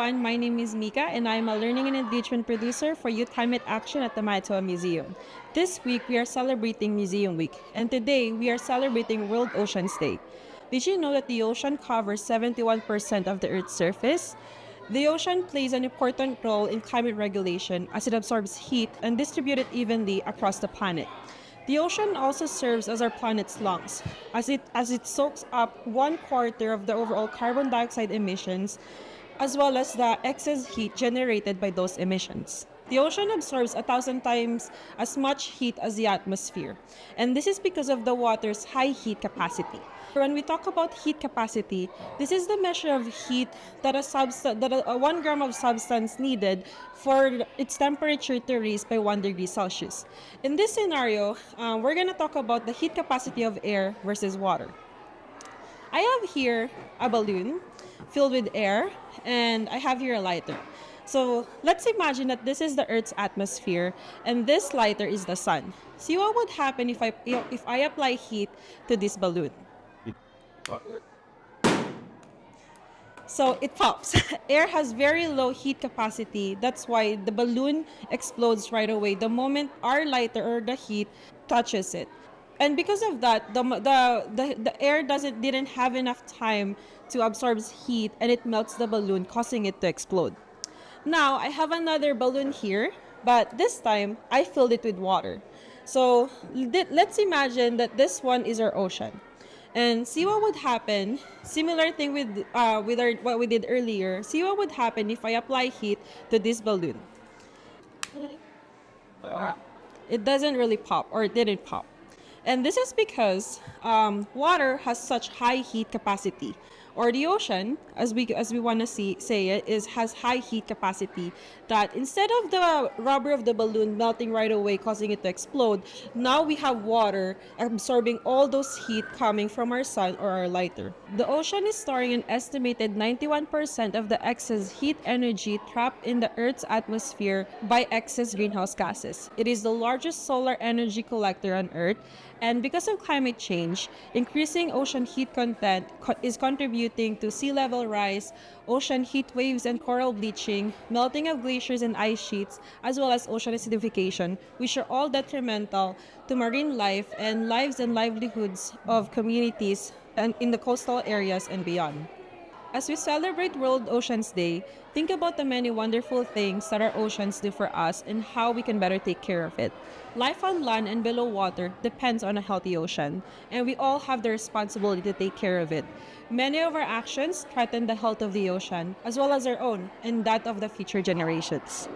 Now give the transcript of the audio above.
everyone. My name is Mika, and I'm a learning and engagement producer for Youth Climate Action at the Manitoba Museum. This week, we are celebrating Museum Week, and today we are celebrating World Oceans Day. Did you know that the ocean covers 71% of the Earth's surface? The ocean plays an important role in climate regulation as it absorbs heat and distributes it evenly across the planet. The ocean also serves as our planet's lungs, as it soaks up 1/4 of the overall carbon dioxide emissions, as well as the excess heat generated by those emissions. The ocean absorbs 1,000 times as much heat as the atmosphere, and this is because of the water's high heat capacity. When we talk about heat capacity, this is the measure of heat that a 1 gram of substance needed for its temperature to rise by 1 degree Celsius. In this scenario, we're going to talk about the heat capacity of air versus water. I have here a balloon filled with air, and I have here a lighter. So let's imagine that this is the Earth's atmosphere, and this lighter is the sun. See what would happen if I apply heat to this balloon. So it pops. Air has very low heat capacity. That's why the balloon explodes right away the moment our lighter or the heat touches it. And because of that, the air didn't have enough time to absorb heat, and it melts the balloon, causing it to explode. Now I have another balloon here, but this time I filled it with water. So let's imagine that this one is our ocean. And see what would happen. Similar thing what we did earlier. See what would happen if I apply heat to this balloon. It doesn't really pop, or it didn't pop. And this is because water has such high heat capacity, or the ocean, as we want to say it, has high heat capacity, that instead of the rubber of the balloon melting right away causing it to explode, now we have water absorbing all those heat coming from our sun or our lighter. The ocean is storing an estimated 91% of the excess heat energy trapped in the Earth's atmosphere by excess greenhouse gases. It is the largest solar energy collector on Earth, and because of climate change, increasing ocean heat content is contributing to sea level rise, ocean heat waves and coral bleaching, melting of glaciers and ice sheets, as well as ocean acidification, which are all detrimental to marine life and lives and livelihoods of communities and in the coastal areas and beyond. As we celebrate World Oceans Day, think about the many wonderful things that our oceans do for us and how we can better take care of it. Life on land and below water depends on a healthy ocean, and we all have the responsibility to take care of it. Many of our actions threaten the health of the ocean, as well as our own and that of the future generations.